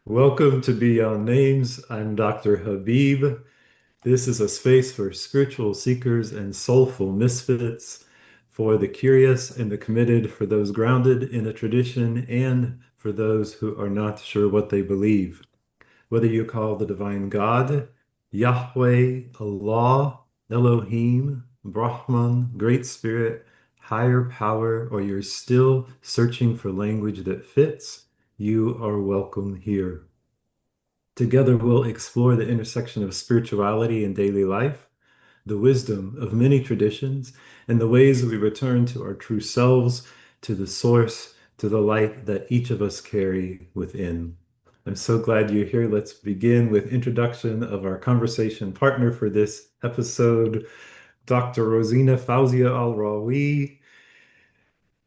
Welcome to Beyond Names. I'm Dr. Habib. This is a space for spiritual seekers and soulful misfits, for the curious and the committed, for those grounded in a tradition, and for those who are not sure what they believe. Whether you call the divine God, Yahweh, Allah, Elohim, Brahman, Great Spirit, higher power, or you're still searching for language that fits, you are welcome here. Together, we'll explore the intersection of spirituality and daily life, the wisdom of many traditions, and the ways we return to our true selves, to the source, to the light that each of us carry within. I'm so glad you're here. Let's begin with introduction of our conversation partner for this episode, Dr. Rosina Fawzia Al-Rawi.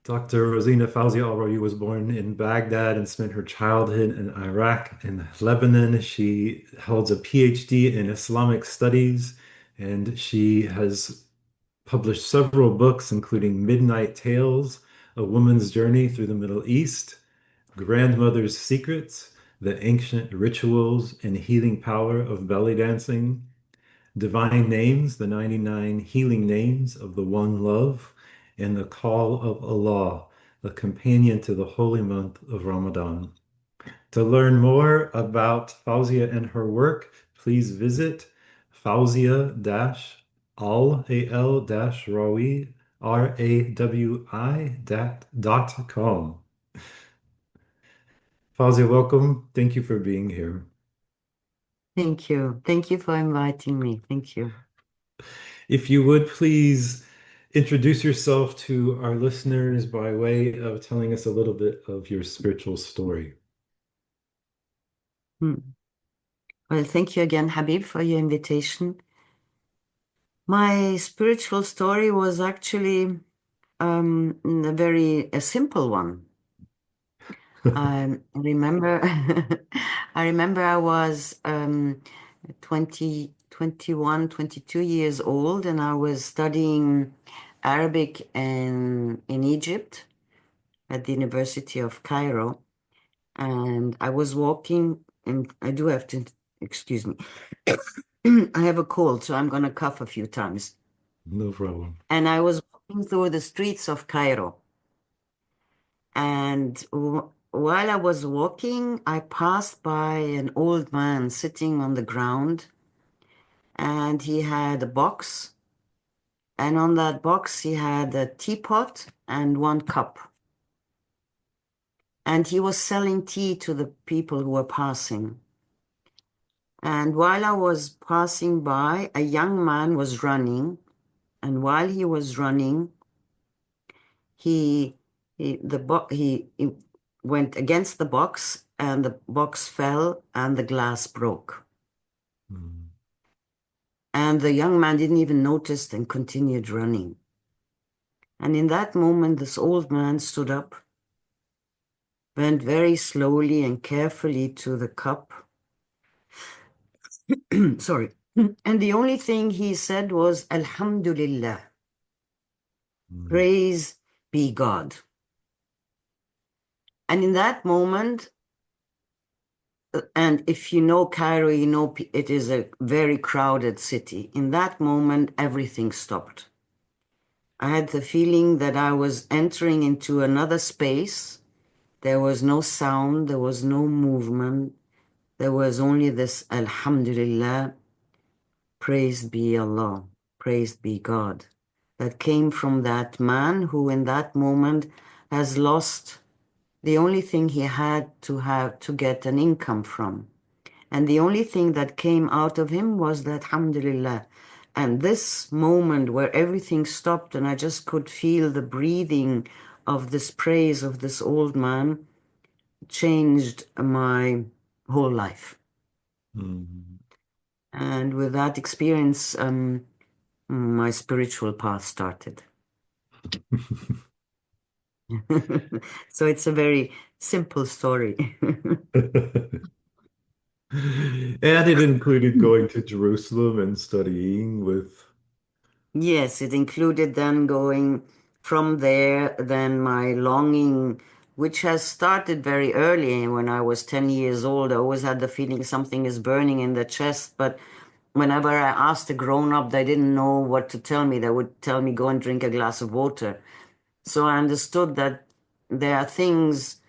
Dr. Rosina Fawzia Al-Rawi was born in Baghdad and spent her childhood in Iraq and Lebanon. She holds a PhD in Islamic studies, and she has published several books, including Midnight Tales, A Woman's Journey Through the Middle East, Grandmother's Secrets, The Ancient Rituals and Healing Power of Belly Dancing, Divine Names, the 99 Healing Names of the One Love, and the Call of Allah, a companion to the holy month of Ramadan. To learn more about Fawzia and her work, please visit Fawzia-al-Rawi, RAWI.com. Fawzia, welcome. Thank you for being here. Thank you. Thank you for inviting me. Thank you. If you would please introduce yourself to our listeners by way of telling us a little bit of your spiritual story. Hmm. Well, thank you again, Habib, for your invitation. My spiritual story was actually a simple one. I remember I was 20, 21, 22 years old, and I was studying Arabic in Egypt at the University of Cairo. And I was walking, and I do have to, excuse me, I have a cold, so I'm going to cough a few times. No problem. And I was walking through the streets of Cairo. And while I was walking, I passed by an old man sitting on the ground, and he had a box. And on that box, he had a teapot and one cup. And he was selling tea to the people who were passing. And while I was passing by, a young man was running. And while he was running, he he went against the box, and the box fell and the glass broke. Mm. And the young man didn't even notice and continued running. And in that moment, this old man stood up, went very slowly and carefully to the cup. Sorry. And the only thing he said was, Alhamdulillah, Mm. praise be God. And in that moment, and if you know Cairo, you know it is a very crowded city. In that moment, everything stopped. I had the feeling that I was entering into another space. There was no sound, there was no movement. There was only this Alhamdulillah, praised be Allah, praised be God, that came from that man who in that moment has lost the only thing he had to get an income from. And the only thing that came out of him was that alhamdulillah. And this moment where everything stopped and I just could feel the breathing of this praise of this old man changed my whole life. Mm. And with that experience, my spiritual path started. So it's a very simple story. And it included going to Jerusalem and studying with. Yes, it included then going from there, then my longing which has started very early. When I was 10 years old, I always had the feeling something is burning in the chest. But whenever I asked a grown up, they didn't know what to tell me. They would tell me, go and drink a glass of water. So I understood that there are things,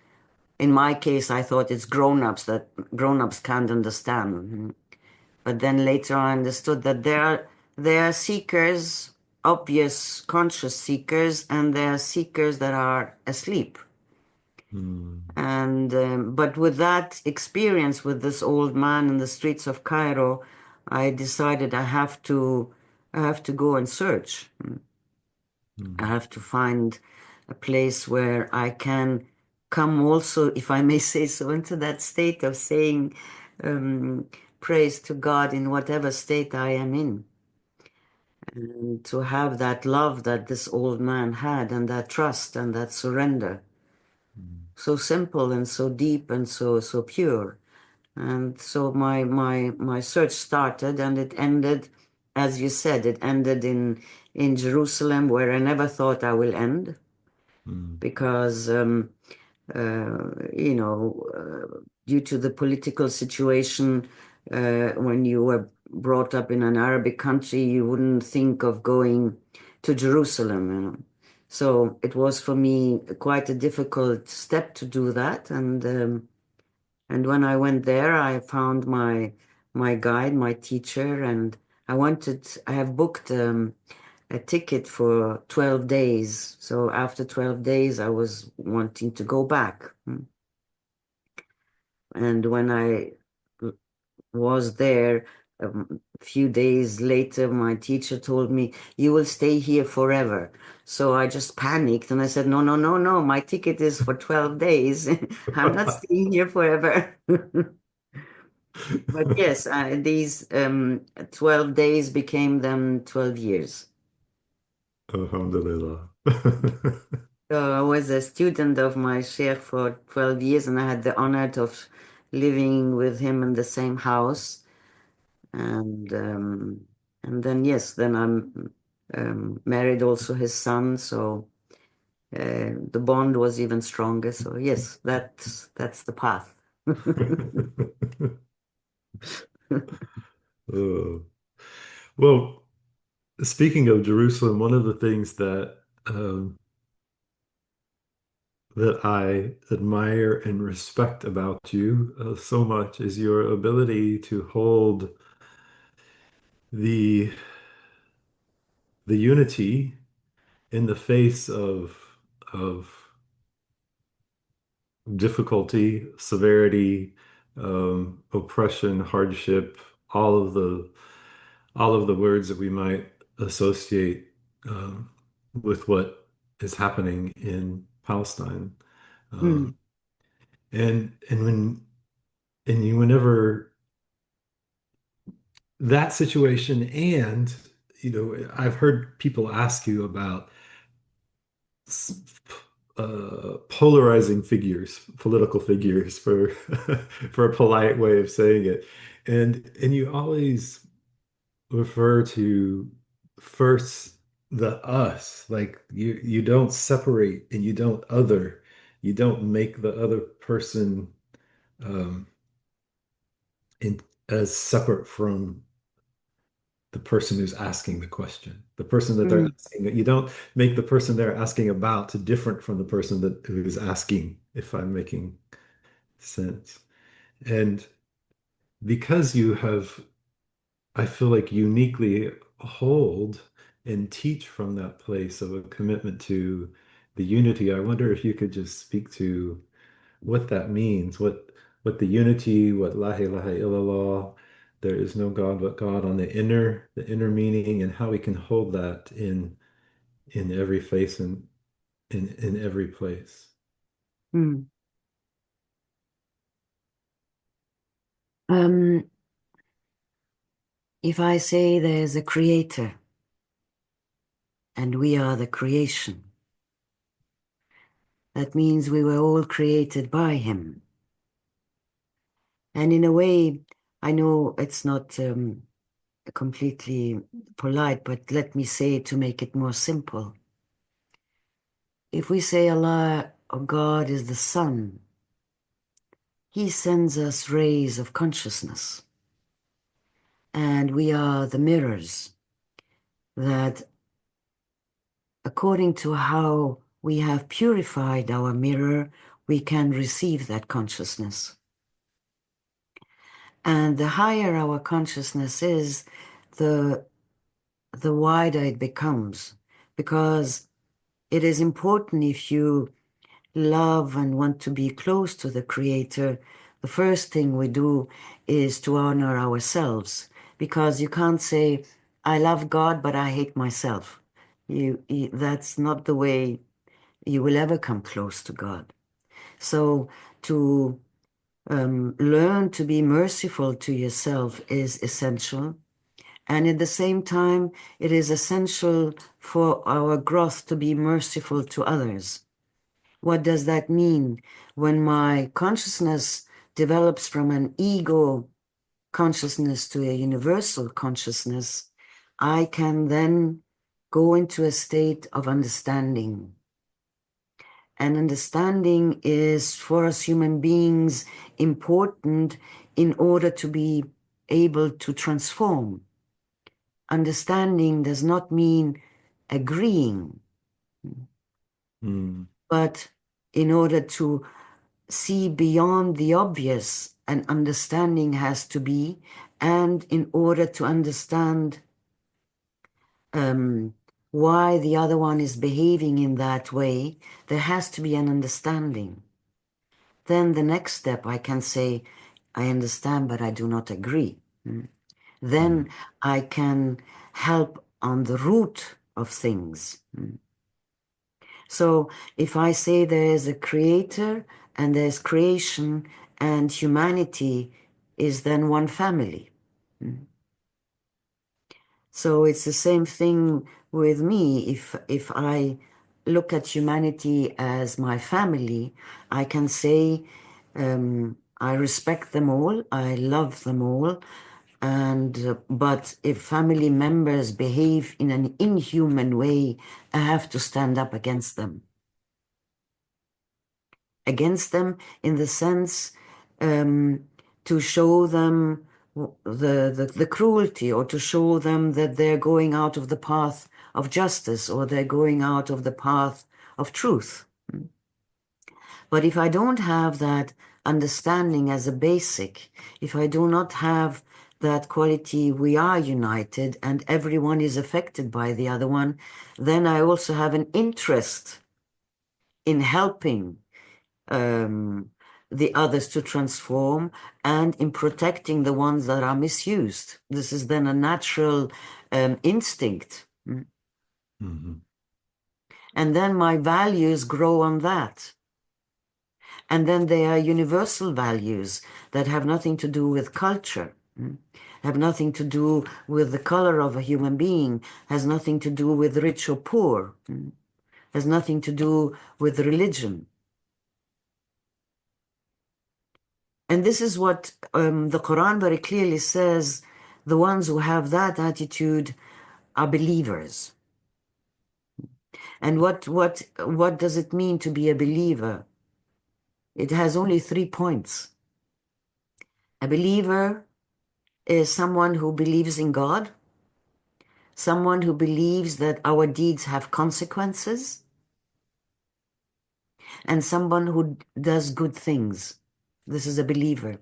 in my case, I thought it's grown-ups that grown-ups can't understand. But then later I understood that there are seekers, obvious conscious seekers, and there are seekers that are asleep. Mm, And but with that experience with this old man in the streets of Cairo, I decided I have to go and search. I mm, have to find a place where I can come also, if I may say so, into that state of saying um, praise to God in whatever state I am in. And to have that love that this old man had, and that trust and that surrender. mm, So simple and so deep and so pure. And so my search started, and it ended, as you said, it ended in Jerusalem, where I never thought I will end, mm, because you know, due to the political situation, when you were brought up in an Arabic country, you wouldn't think of going to Jerusalem, you know. So it was for me quite a difficult step to do that, and when I went there, I found my guide, my teacher, and I have booked a ticket for 12 days. So after 12 days, I was wanting to go back. And when I was there, a few days later, my teacher told me, "You will stay here forever." So I just panicked and I said, "No, no, no, no, my ticket is for 12 days. I'm not staying here forever." But yes, these 12 days became them 12 years. Alhamdulillah. So I was a student of my sheikh for 12 years, and I had the honor of living with him in the same house. And and then yes, then I'm married also his son, so the bond was even stronger. So yes, that's the path. Uh, well, speaking of Jerusalem, one of the things that I admire and respect about you so much is your ability to hold the the unity in the face of difficulty, severity, oppression, hardship, all of the words that we might associate um, with what is happening in Palestine. Um, Mm, and when and you whenever that situation and I've heard people ask you about s- polarizing figures, political figures, for for a polite way of saying it, and you always refer to first the us, like you don't separate and you don't other, you don't make the other person um, in, as separate from the person who's asking the question, the person that they're mm, asking. You don't make the person they're asking about different from the person that who's asking, if I'm making sense. And because you have, I feel like, uniquely hold and teach from that place of a commitment to the unity, I wonder if you could just speak to what that means, what the unity, what la ilaha illallah, there is no God but God, on the inner meaning, and how we can hold that in every face and in every place. mm. Um, if I say there's a creator and we are the creation, that means we were all created by him. And in a way, I know it's not completely polite, but let me say it to make it more simple. If we say Allah God is the sun. He sends us rays of consciousness. And we are the mirrors that, according to how we have purified our mirror, we can receive that consciousness. And the higher our consciousness is, the wider it becomes, because it is important, if you love and want to be close to the Creator, the first thing we do is to honor ourselves, because you can't say, I love God, but I hate myself. That's not the way you will ever come close to God. So to learn to be merciful to yourself is essential. And at the same time, it is essential for our growth to be merciful to others. What does that mean? When my consciousness develops from an ego consciousness to a universal consciousness, I can then go into a state of understanding. And understanding is, for us human beings, important in order to be able to transform. Understanding does not mean agreeing, but in order to see beyond the obvious, an understanding has to be, and in order to understand why the other one is behaving in that way, there has to be an understanding. Then the next step, I can say, I understand, but I do not agree. Then I can help on the root of things. So if I say there is a creator and there's creation, and humanity is then one family. So it's the same thing with me. If I look at humanity as my family, I can say I respect them all, I love them all, and but if family members behave in an inhuman way, I have to stand up against them. Against them in the sense to show them the cruelty, or to show them that they're going out of the path of justice, or they're going out of the path of truth. But if I don't have that understanding as a basic, if I do not have that quality, we are united and everyone is affected by the other one, then I also have an interest in helping the others to transform, and in protecting the ones that are misused. This is then a natural instinct. And then my values grow on that. And then they are universal values that have nothing to do with culture, have nothing to do with the color of a human being, has nothing to do with rich or poor, has nothing to do with religion. And this is what the Quran very clearly says: the ones who have that attitude are believers. And what does it mean to be a believer? It has only 3 points. A believer is someone who believes in God, someone who believes that our deeds have consequences, and someone who does good things. This is a believer.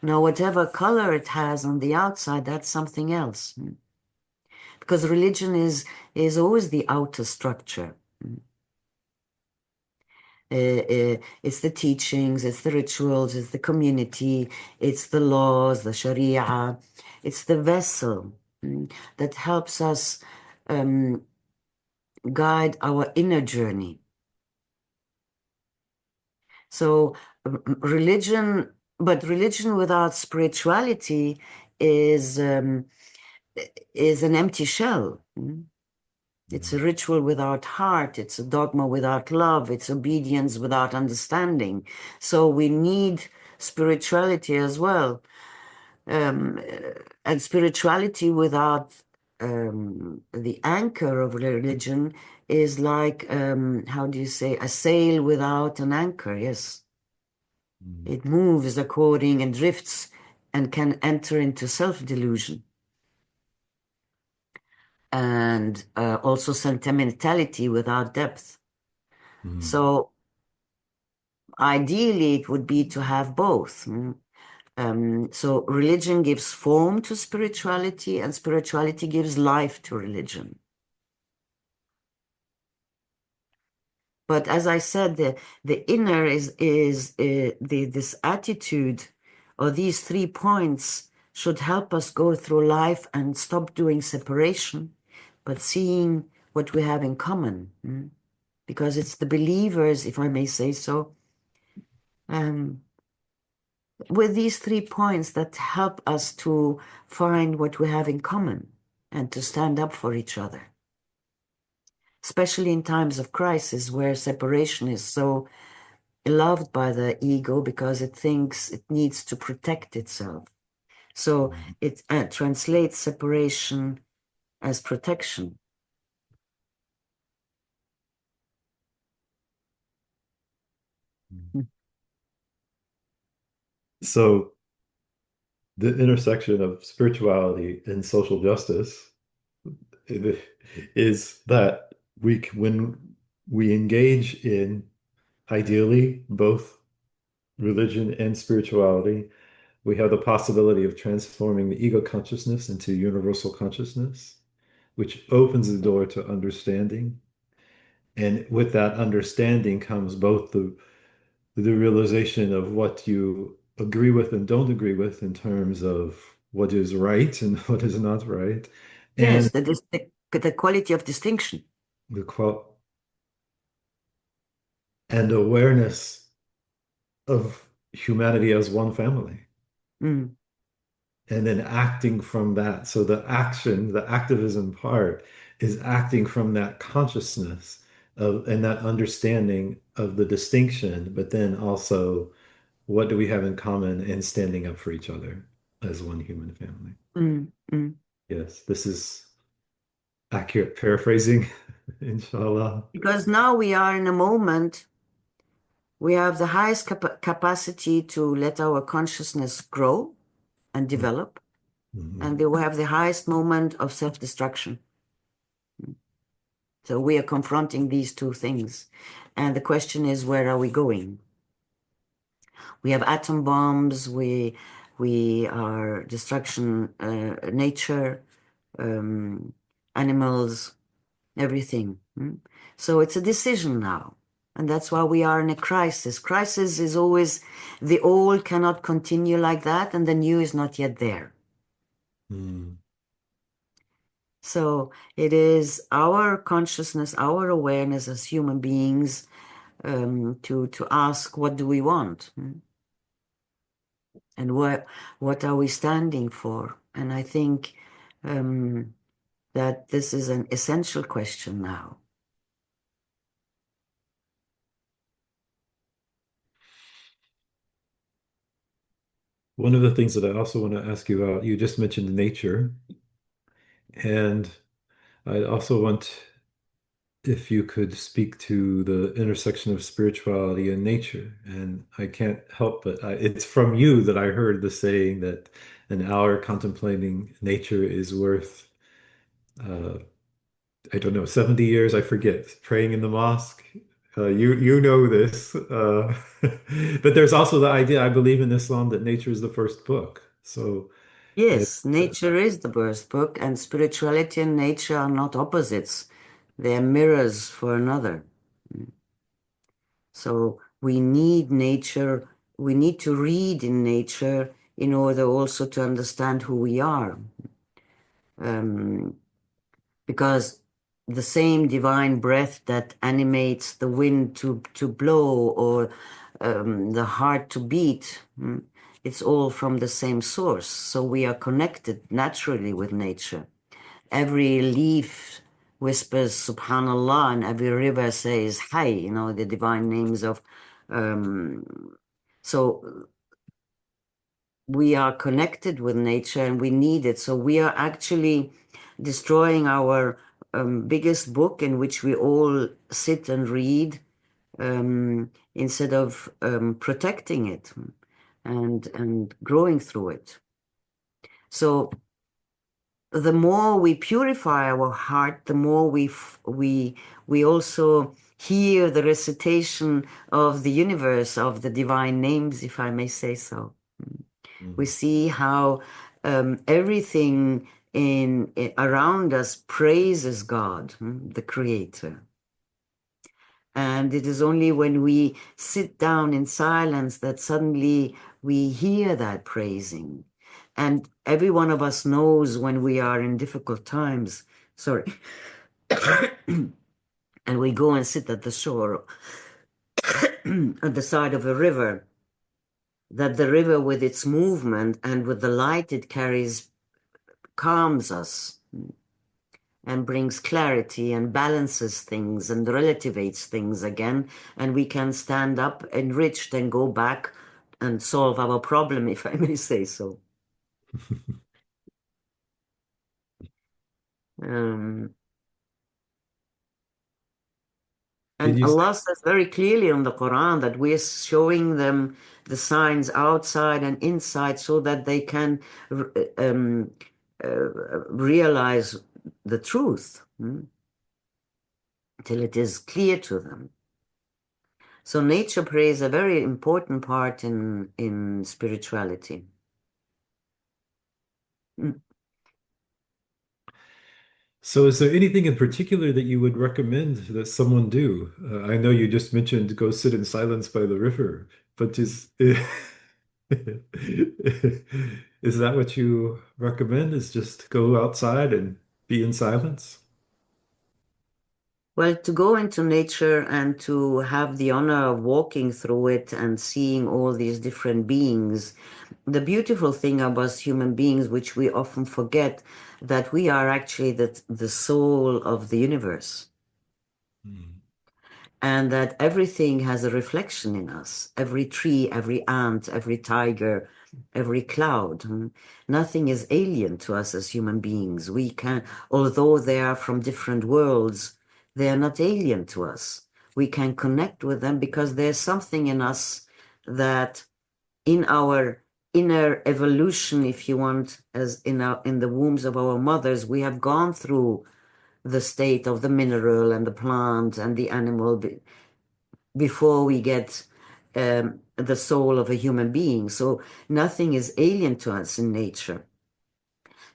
Now, whatever color it has on the outside, that's something else. Because religion is always the outer structure. It's the teachings, it's the rituals, it's the community, it's the laws, the sharia, it's the vessel that helps us guide our inner journey. So religion without spirituality is an empty shell. It's a ritual without heart. It's a dogma without love. It's obedience without understanding. So we need spirituality as well. And spirituality without the anchor of religion is like, how do you say, a sail without an anchor. Yes. Mm. It moves according and drifts and can enter into self-delusion. And also sentimentality without depth. Mm. So ideally, it would be to have both. So religion gives form to spirituality, and spirituality gives life to religion. But as I said, the inner is this attitude, or these 3 points should help us go through life and stop doing separation, but seeing what we have in common. Because it's the believers, if I may say so, with these 3 points that help us to find what we have in common and to stand up for each other, especially in times of crisis where separation is so loved by the ego because it thinks it needs to protect itself. So it translates separation as protection. Mm. So the intersection of spirituality and social justice is that when we engage in ideally both religion and spirituality, we have the possibility of transforming the ego consciousness into universal consciousness, which opens the door to understanding. And with that understanding comes both the realization of what you agree with and don't agree with in terms of what is right and what is not right, and Yes, the quality of distinction. the qual and awareness of humanity as one family. Mm, And then acting from that. So the action, the activism part is acting from that consciousness of and that understanding of the distinction, but then also what do we have in common and standing up for each other as one human family. mm, mm. Yes, this is accurate paraphrasing, inshallah. Because now we are in a moment, we have the highest capacity to let our consciousness grow and develop, Mhm. and we have the highest moment of self-destruction. So we are confronting these two things. And the question is, where are we going? We have atom bombs, we are destruction, nature, animals, everything. So it's a decision now. And that's why we are in a crisis. Crisis is always the old cannot continue like that, and the new is not yet there. Mm. So it is our consciousness, our awareness as human beings, to ask, what do we want? And what are we standing for? And I think that this is an essential question now. One of the things that I also want to ask you about, you just mentioned nature, and I also want if you could speak to the intersection of spirituality and nature. And I can't help but it's from you that I heard the saying that an hour contemplating nature is worth, uh, I don't know, 70 years, I forget, praying in the mosque. You know this, but there's also the idea, I believe in Islam, that nature is the first book. So it, Yes, nature is the birth book, and spirituality and nature are not opposites. They're mirrors for another. So we need nature, we need to read in nature in order also to understand who we are. Because the same divine breath that animates the wind to blow or the heart to beat, it's all from the same source. So we are connected naturally with nature. Every leaf whispers Subhanallah, and every river says Hay, the divine names of. So we are connected with nature and we need it. So we are actually destroying our biggest book in which we all sit and read instead of protecting it and growing through it. So the more we purify our heart, the more we also hear the recitation of the universe, of the divine names, if I may say so. We Mm. see how everything around us praises God, the Creator. And it is only when we sit down in silence that suddenly we hear that praising. And every one of us knows when we are in difficult times, sorry, and we go and sit at the shore, at the side of a river, that the river with its movement and with the light it carries calms us and brings clarity and balances things and relativates things again. And we can stand up enriched and go back and solve our problem, if I may say so. Um, Did and you say? Allah says very clearly in the Quran that we're showing them the signs outside and inside so that they can um, realize the truth till it is clear to them. So nature plays a very important part in spirituality. Mm. So, is there anything in particular that you would recommend that someone do? I know you just mentioned go sit in silence by the river, but is that what you recommend? Is just go outside and be in silence? Well, to go into nature and to have the honor of walking through it and seeing all these different beings, the beautiful thing about human beings, which we often forget, that we are actually the soul of the universe. Mm. And that everything has a reflection in us. Every tree, every ant, every tiger, every cloud. Nothing is alien to us as human beings. We can, although they are from different worlds, they are not alien to us. We can connect with them because there's something in us that in our inner evolution, if you want, as in the wombs of our mothers, we have gone through the state of the mineral and the plant and the animal before we get the soul of a human being. So nothing is alien to us in nature.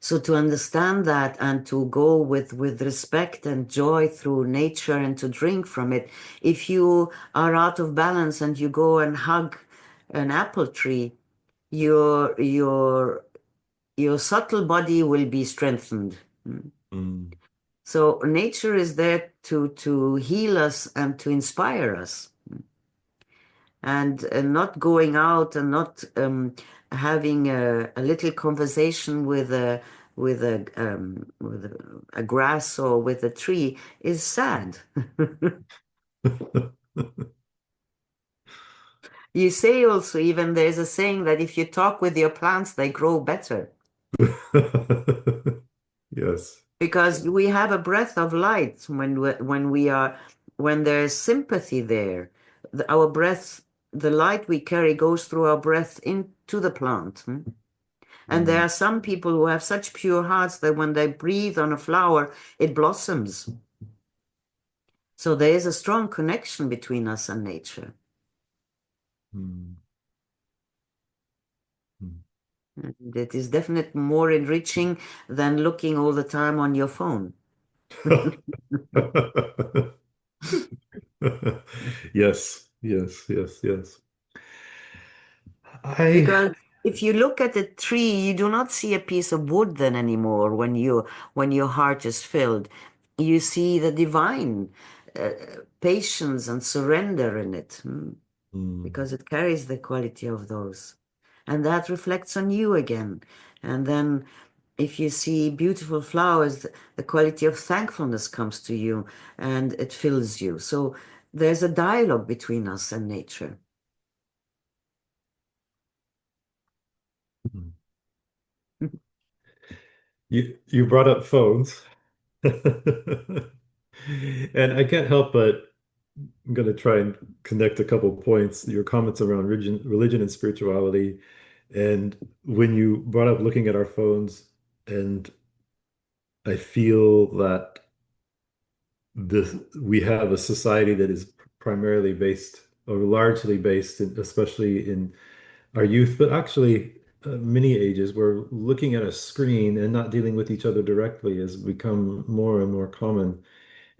So to understand that and to go with respect and joy through nature and to drink from it, if you are out of balance and you go and hug an apple tree, your your your subtle body will be strengthened. Mm. So nature is there to heal us and to inspire us. And not going out and not having a little conversation with a grass or with a tree is sad. You say also, even there's a saying that if you talk with your plants, they grow better Yes. because we have a breath of light when there's sympathy there. Our breath, the light we carry goes through our breath into the plant. And there Mm. are some people who have such pure hearts that when they breathe on a flower, it blossoms. So there is a strong connection between us and nature. Mm. Mm. And it is definitely more enriching than looking all the time on your phone. Yes, yes, yes, yes. I Because if you look at a tree, you do not see a piece of wood then anymore when your heart is filled. You see the divine uh, patience and surrender in it. Mm. Because it carries the quality of those. And that reflects on you again. And then if you see beautiful flowers, the quality of thankfulness comes to you and it fills you. So there's a dialogue between us and nature. You brought up phones. And I can't help but I'm going to try and connect a couple points, your comments around religion and spirituality. And when you brought up looking at our phones, and I feel that this we have a society that is primarily based or largely based in, especially in our youth, but actually many ages, where looking at a screen and not dealing with each other directly has become more and more common.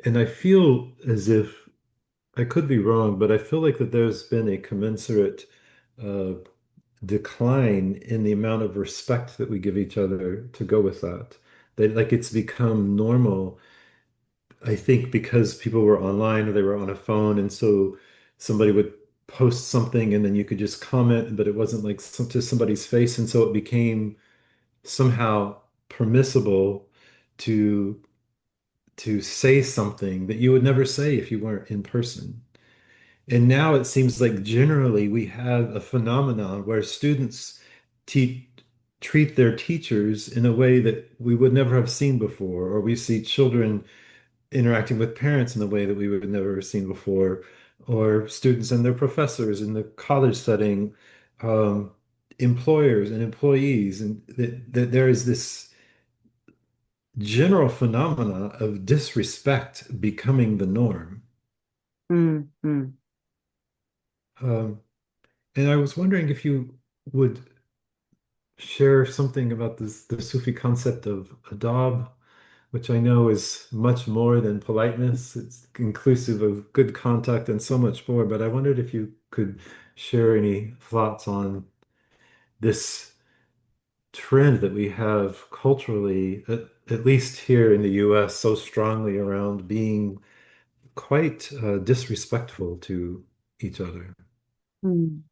And I feel as if I could be wrong, but I feel like that there's been a commensurate uh, decline in the amount of respect that we give each other to go with that. That like it's become normal, I think, because people were online or they were on a phone, and so somebody would post something and then you could just comment, but it wasn't like to somebody's face, and so it became somehow permissible to say something that you would never say if you weren't in person. And now it seems like generally we have a phenomenon where students te treat their teachers in a way that we would never have seen before, or we see children interacting with parents in a way that we would never have seen before, or students and their professors in the college setting, um, employers and employees, and that there is this general phenomena of disrespect becoming the norm. Mm, mm, Um, and I was wondering if you would share something about the Sufi concept of adab, which I know is much more than politeness. It's inclusive of good contact and so much more. But I wondered if you could share any thoughts on this trend that we have culturally, at least here in the US, so strongly around being quite disrespectful to each other. mm.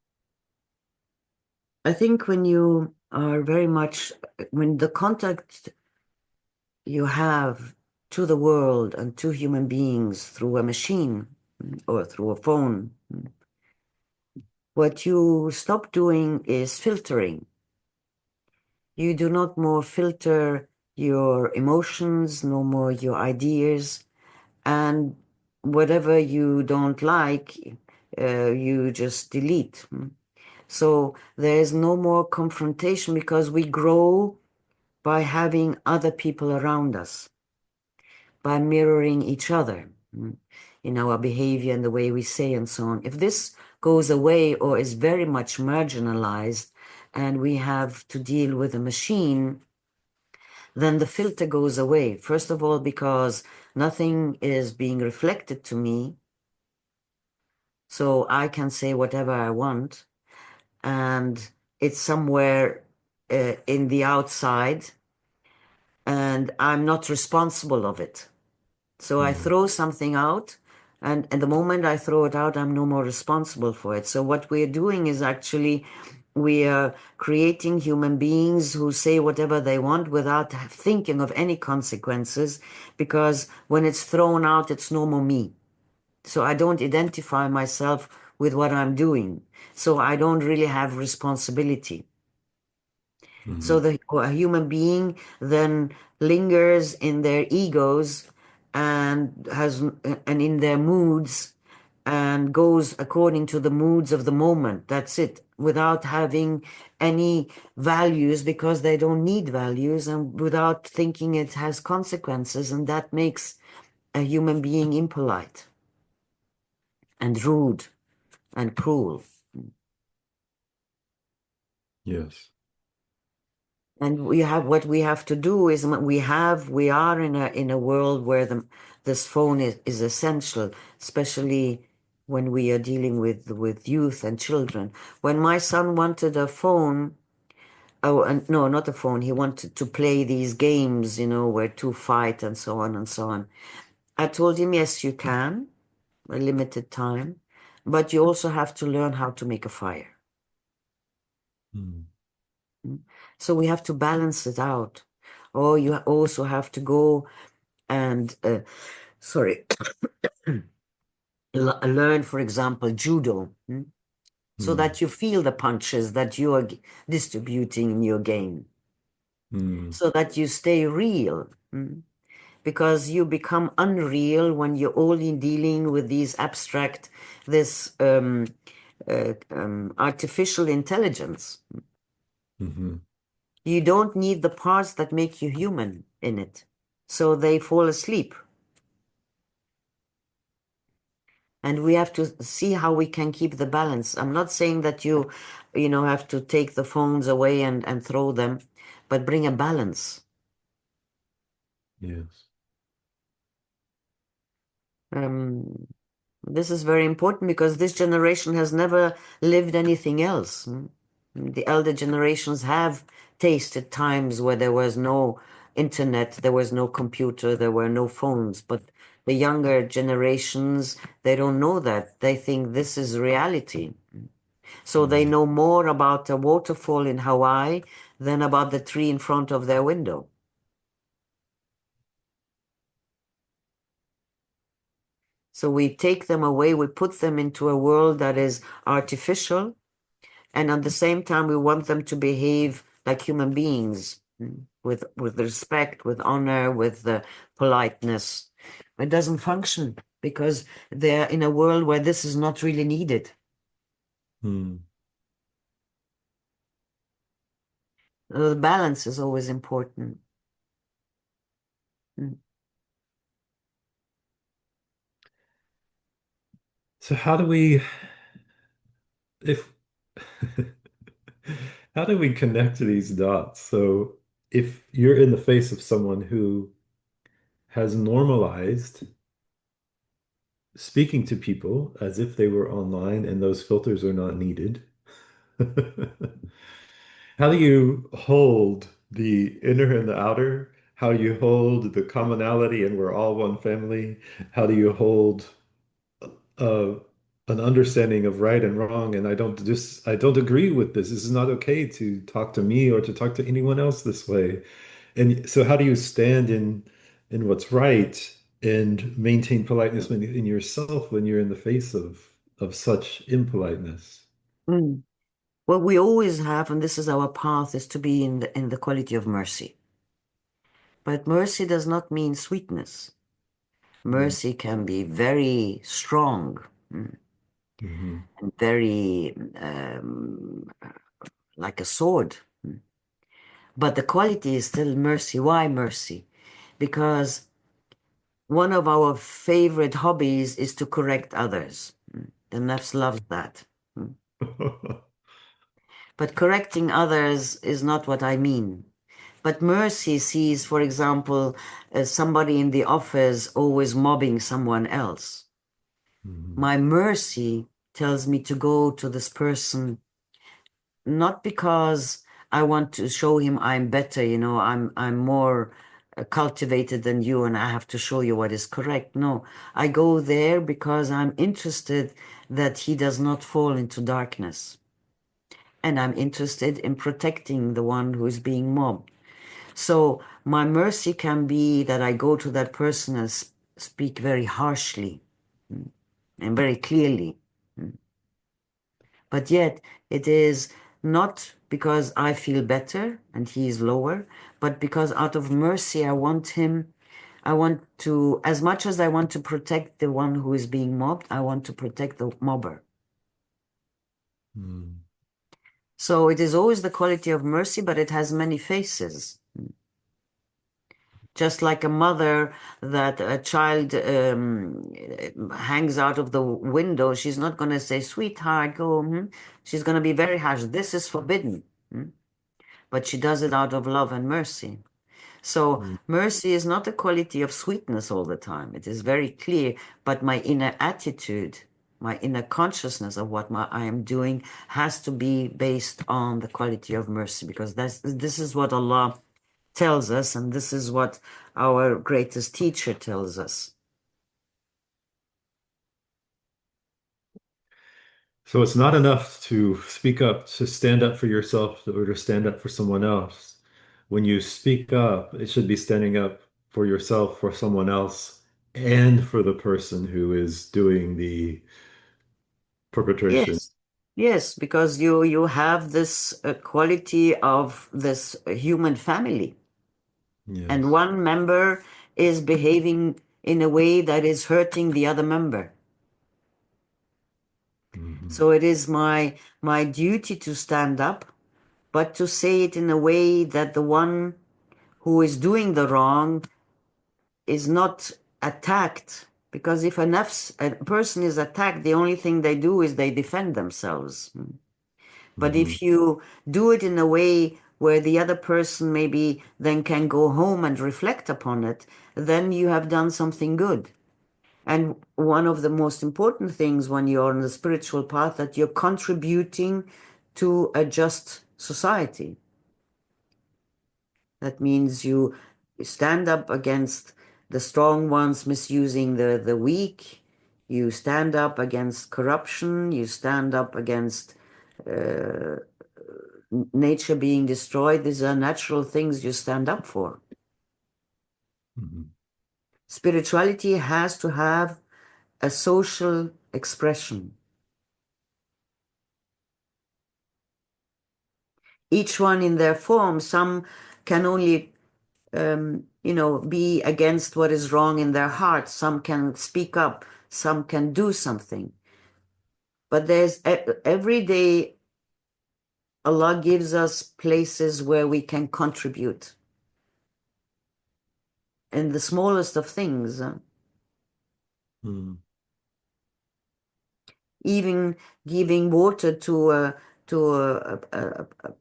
I think when you are very much, when the contact you have to the world and to human beings through a machine or through a phone, what you stop doing is filtering. You do not more filter your emotions, no more your ideas, and whatever you don't like, you just delete. So there is no more confrontation because we grow by having other people around us, by mirroring each other in our behavior and the way we say and so on. If this goes away or is very much marginalized and we have to deal with a machine, then the filter goes away. First of all, because nothing is being reflected to me, so I can say whatever I want, and it's somewhere in the outside, and I'm not responsible of it. So I Hmm. throw something out, and the moment I throw it out, I'm no more responsible for it. So what we're doing is actually we are creating human beings who say whatever they want without thinking of any consequences, because when it's thrown out, it's no more me. So I don't identify myself with what I'm doing. So I don't really have responsibility. So Hmm. the a human being then lingers in their egos and has and in their moods and goes according to the moods of the moment. That's it, without having any values because they don't need values and without thinking it has consequences. And that makes a human being impolite and rude and cruel. Yes. And we have what we have to do is we are in a world where this phone is essential, especially when we are dealing with youth and children. When my son wanted a phone, oh, and no, not a phone, he wanted to play these games, where two fight and so on and so on. I told him, yes, you can, a limited time, but you also have to learn how to make a fire. Hmm. Mm. So we have to balance it out. Or you also have to go and, sorry, learn, for example, judo, so Hmm. that you feel the punches that you are distributing in your game, Hmm. so that you stay real. because you become unreal when you're only dealing with these abstract, this artificial intelligence. Hmm. You don't need the parts that make you human in it. So they fall asleep. And we have to see how we can keep the balance. I'm not saying that you have to take the phones away and throw them, but bring a balance. Yes. Um, this is very important because this generation has never lived anything else. The elder generations have tasted times where there was no internet, there was no computer, there were no phones, but the younger generations, they don't know that. They think this is reality. So they Mm. know more about a waterfall in Hawaii than about the tree in front of their window. So we take them away, we put them into a world that is artificial, and at the same time, we want them to behave like human beings, with respect, with honor, with politeness. It doesn't function because they're in a world where this is not really needed. Mm. The balance is always important. Mm. So how do we, if, how do we connect these dots? So if you're in the face of someone who has normalized speaking to people as if they were online and those filters are not needed, how do you hold the inner and the outer? How do you hold the commonality and we're all one family? How do you hold uh, an understanding of right and wrong? And I don't agree with this. This is not okay to talk to me or to talk to anyone else this way. And so how do you stand in what's right and maintain politeness in yourself when you're in the face of such impoliteness? Mm. What we always have, and this is our path, is to be in the quality of mercy. But mercy does not mean sweetness. Mercy can be very strong, Mm-hmm. and very like a sword. But the quality is still mercy. Why mercy? Because one of our favorite hobbies is to correct others. The nafs loves that. But correcting others is not what I mean. But mercy sees, for example, somebody in the office always mobbing someone else. Mhm. My mercy tells me to go to this person, not because I want to show him I'm better, I'm more cultivated than you and I have to show you what is correct. No, I go there because I'm interested that he does not fall into darkness. And I'm interested in protecting the one who is being mobbed. So my mercy can be that I go to that person and speak very harshly and very clearly. But yet it is not because I feel better and he is lower, but because out of mercy I want to, as much as I want to protect the one who is being mobbed, I want to protect the mobber. Mm. So it is always the quality of mercy, but it has many faces. Just like a mother that a child hangs out of the window, she's not going to say, sweetheart, go. She's going to be very harsh. This is forbidden. But she does it out of love and mercy. So Mm. mercy is not a quality of sweetness all the time. It is very clear, but my inner attitude, my inner consciousness of what I am doing has to be based on the quality of mercy, because this is what Allah tells us, and this is what our greatest teacher tells us. So it's not enough to speak up, to stand up for yourself or to stand up for someone else. When you speak up, it should be standing up for yourself, for someone else, and for the person who is doing the perpetration. Yes. Yes, because you have this quality of this human family. And Yes. one member is behaving in a way that is hurting the other member. Mhm. So it is my duty to stand up, but to say it in a way that the one who is doing the wrong is not attacked. Because if a person is attacked, the only thing they do is they defend themselves. But Mhm. if you do it in a way where the other person maybe then can go home and reflect upon it, then you have done something good. And one of the most important things when you're on the spiritual path, that you're contributing to a just society. That means you stand up against the strong ones misusing the weak. You stand up against corruption. You stand up against uh, nature being destroyed. These are natural things you stand up for. Mhm. Spirituality has to have a social expression. Each one in their form. Some can only, be against what is wrong in their heart. Some can speak up. Some can do something. But there's every day Allah gives us places where we can contribute in the smallest of things. Mhm. Even giving water to a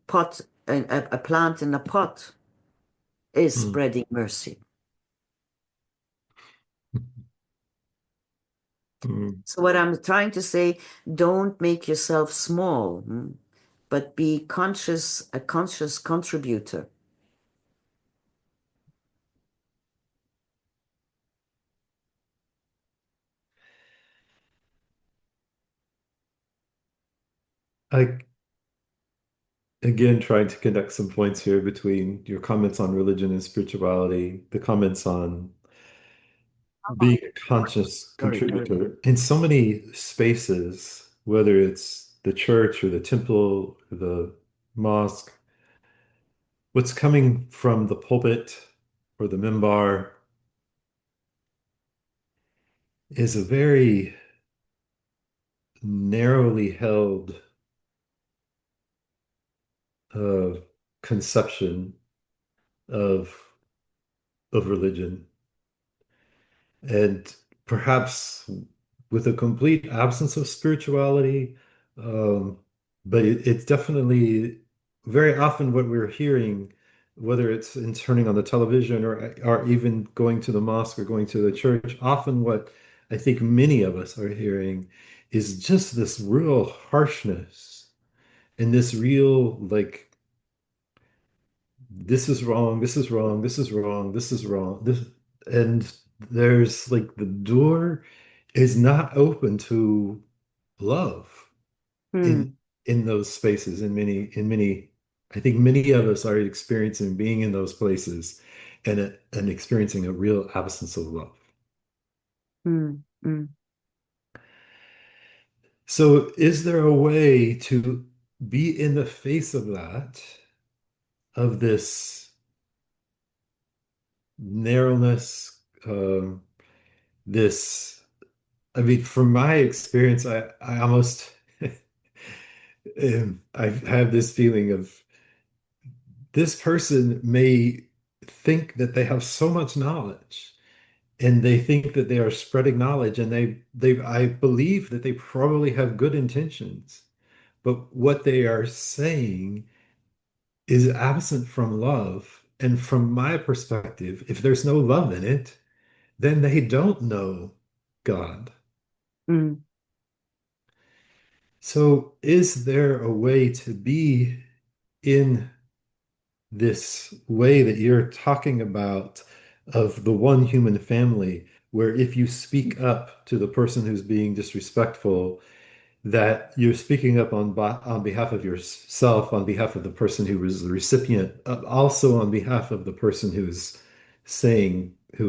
pot, a plant in a pot, is Mhm. spreading mercy. Mhm. So what I'm trying to say, don't make yourself small, but be conscious, a conscious contributor. I again trying to connect some points here between your comments on religion and spirituality, the comments on being a conscious Sorry, sorry. contributor in so many spaces, whether it's the church or the temple or the mosque, what's coming from the pulpit or the minbar is a very narrowly held uh, conception of religion, and perhaps with a complete absence of spirituality. Um, but it's definitely very often what we're hearing, whether it's in turning on the television or even going to the mosque or going to the church. Often, what I think many of us are hearing is just this real harshness and this real like this is wrong, this is wrong, this is wrong, this is wrong. This and there's like the door is not open to love in Hmm, those spaces in many I think many of us are experiencing being in those places and experiencing a real absence of love. hmm, hmm, So is there a way to be in the face of that, of this narrowness, this I mean, from my experience, I almost I have this feeling of this person may think that they have so much knowledge and they think that they are spreading knowledge and they I believe that they probably have good intentions, but what they are saying is absent from love. And from my perspective, if there's no love in it, then they don't know God. hmm, So, is there a way to be in this way that you're talking about of the one human family, where if you speak up to the person who's being disrespectful, that you're speaking up on behalf of yourself, on behalf of the person who was the recipient, also on behalf of the person who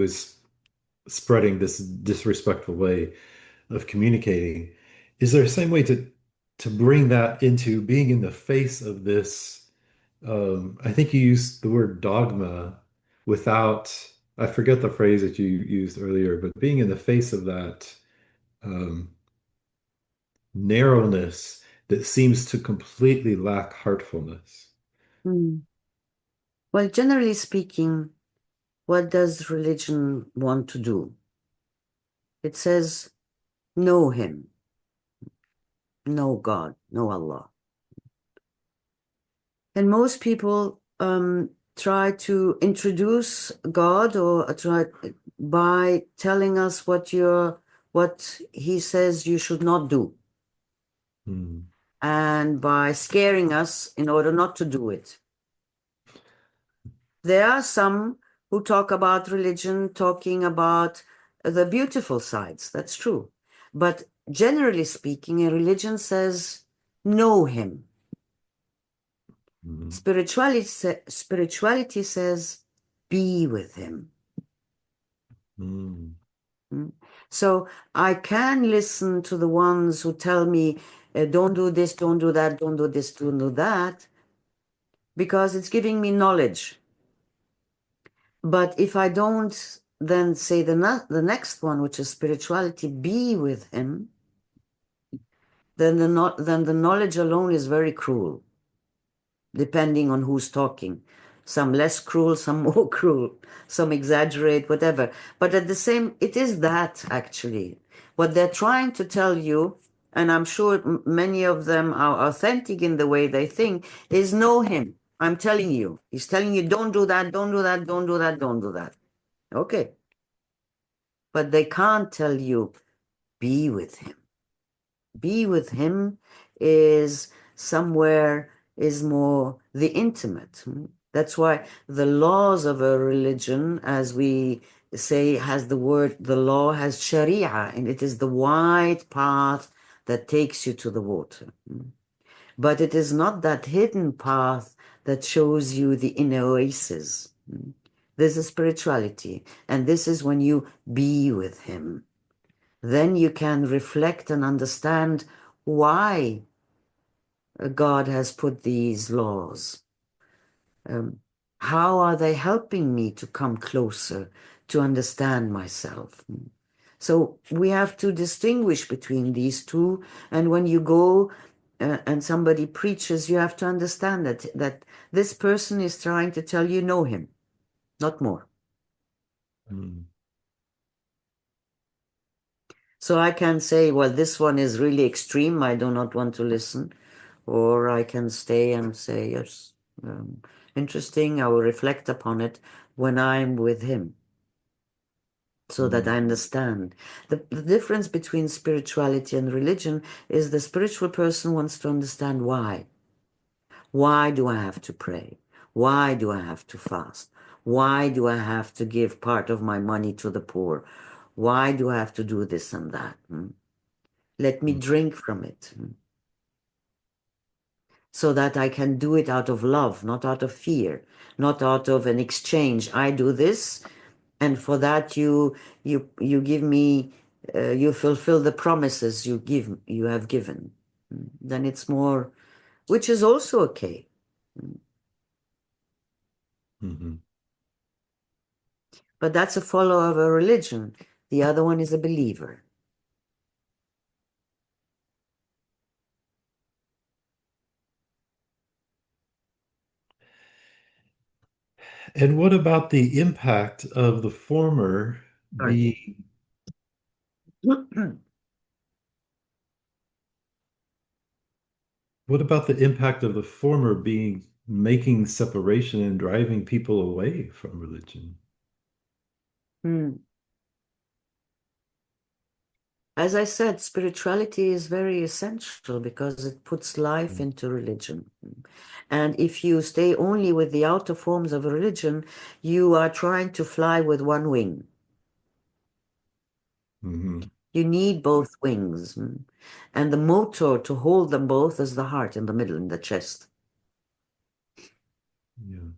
is spreading this disrespectful way of communicating. Is there a same way to bring that into being in the face of this? I think you used the word dogma without I forget the phrase that you used earlier, but being in the face of that um, narrowness that seems to completely lack heartfulness. Hmm. Well, generally speaking, what does religion want to do? It says, know Him, know God, know Allah. And most people try to introduce God or try by telling us what He says you should not do, Hmm. and by scaring us in order not to do it. There are some who talk about religion, talking about the beautiful sides. That's true. But generally speaking, a religion says, know Him. Hmm. Spirituality says, be with Him. Hmm. Mm. So I can listen to the ones who tell me, don't do this, don't do that, don't do this, don't do that, because it's giving me knowledge. But if I don't then say the next one, which is spirituality, be with Him, then then the knowledge alone is very cruel, depending on who's talking. Some less cruel, some more cruel, some exaggerate, whatever. But at the same, it is that actually. What they're trying to tell you, and I'm sure many of them are authentic in the way they think, is know Him. I'm telling you. He's telling you, don't do that, don't do that, don't do that, don't do that. Okay. But they can't tell you, be with Him. Be with Him is somewhere is more the intimate. That's why the laws of a religion, as we say, has the word, the law has sharia, and it is the wide path that takes you to the water. But it is not that hidden path that shows you the inner oasis. This is spirituality, and this is when you be with Him. Then you can reflect and understand why God has put these laws. Um, how are they helping me to come closer to understand myself? So we have to distinguish between these two. And when you go and somebody preaches, you have to understand that this person is trying to tell you know Him, not more. Hmm. So I can say, well, this one is really extreme. I do not want to listen. Or I can stay and say, yes, interesting. I will reflect upon it when I'm with Him so that Hmm. I understand. The difference between spirituality and religion is the spiritual person wants to understand why. Why do I have to pray? Why do I have to fast? Why do I have to give part of my money to the poor? Why do I have to do this and that? Let me Hmm. drink from it so that I can do it out of love, not out of fear, not out of an exchange. I do this, and for that you give me, you fulfill the promises you have given. Then it's more, which is also okay. Hmm. But that's a follower of a religion. The other one is a believer. And what about the impact of the former Sorry. being, what about the impact of the former being making separation and driving people away from religion? Hmm. As I said, spirituality is very essential because it puts life into religion. And if you stay only with the outer forms of religion, you are trying to fly with one wing. Hmm. You need both wings. And the motor to hold them both is the heart in the middle, in the chest. Yeah.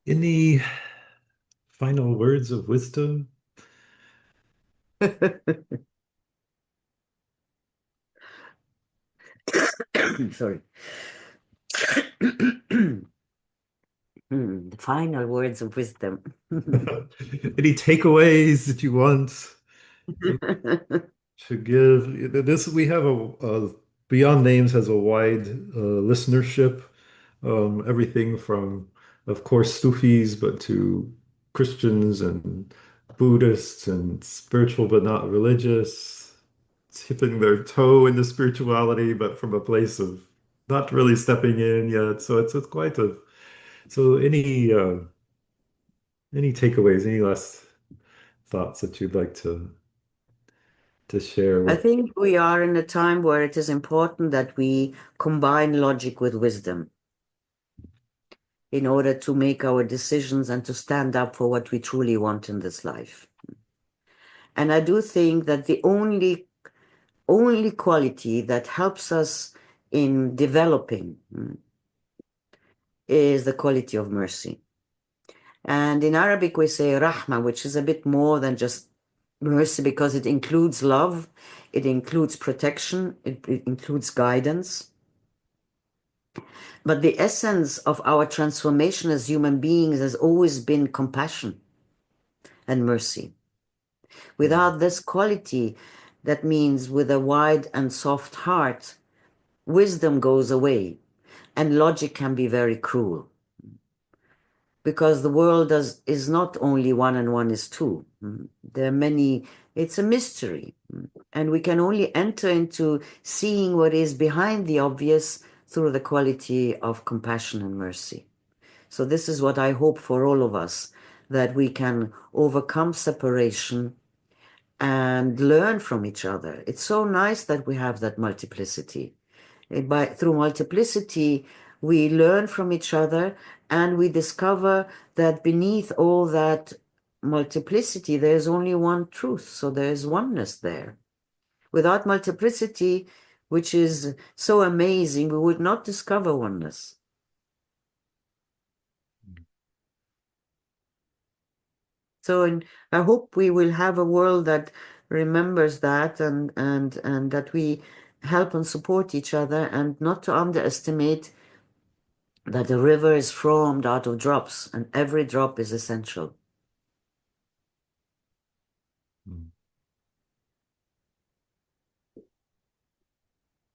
Any final words of wisdom? Sorry. The final words of wisdom. Any takeaways that you want to give? This we have a Beyond Names has a wide listenership. Everything from, of course, Sufis, but to Christians and Buddhists and spiritual but not religious, tipping their toe into spirituality, but from a place of not really stepping in yet. So it's quite a so any takeaways, any last thoughts that you'd like to share I with? think we are in a time where it is important that we combine logic with wisdom in order to make our decisions and to stand up for what we truly want in this life. And I do think that the only quality that helps us in developing is the quality of mercy. And in Arabic, we say rahmah, which is a bit more than just mercy because it includes love, it includes protection, it includes guidance. But the essence of our transformation as human beings has always been compassion and mercy. Without this quality, that means with a wide and soft heart, wisdom goes away and logic can be very cruel. Because the world is not only one and one is two. There are many, it's a mystery. And we can only enter into seeing what is behind the obvious through the quality of compassion and mercy. So this is what I hope for all of us, that we can overcome separation and learn from each other. It's so nice that we have that multiplicity. Through multiplicity, we learn from each other and we discover that beneath all that multiplicity, there's only one truth. So there's oneness there. Without multiplicity, which is so amazing, we would not discover oneness. So I hope we will have a world that remembers that and that we help and support each other and not to underestimate that a river is formed out of drops and every drop is essential.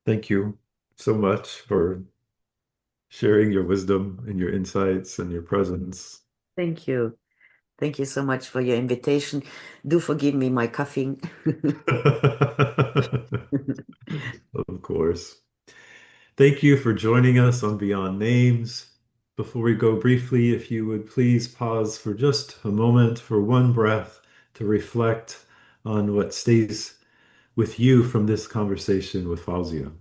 Thank you so much for sharing your wisdom and your insights and your presence. Thank you. Thank you so much for your invitation. Do forgive me my coughing. Of course. Thank you for joining us on Beyond Names. Before we go briefly, if you would please pause for just a moment for one breath to reflect on what stays with you from this conversation with Fawzia.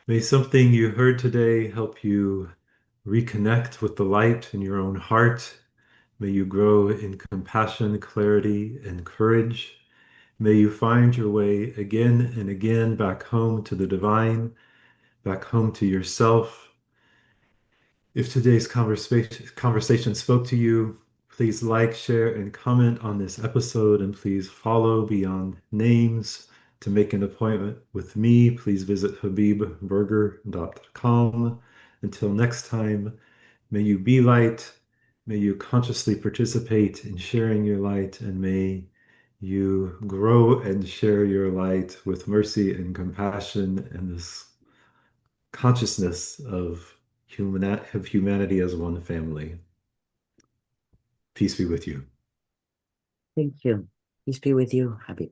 May something you heard today help you reconnect with the light in your own heart. May you grow in compassion, clarity, and courage. May you find your way again and again back home to the divine, back home to yourself. If today's conversation spoke to you, please like, share, and comment on this episode, and please follow Beyond Names. To make an appointment with me, please visit habibburger.com. Until next time, may you be light, may you consciously participate in sharing your light, and may you grow and share your light with mercy and compassion and this consciousness of humanity as one family. Peace be with you. Thank you. Peace be with you, Habib.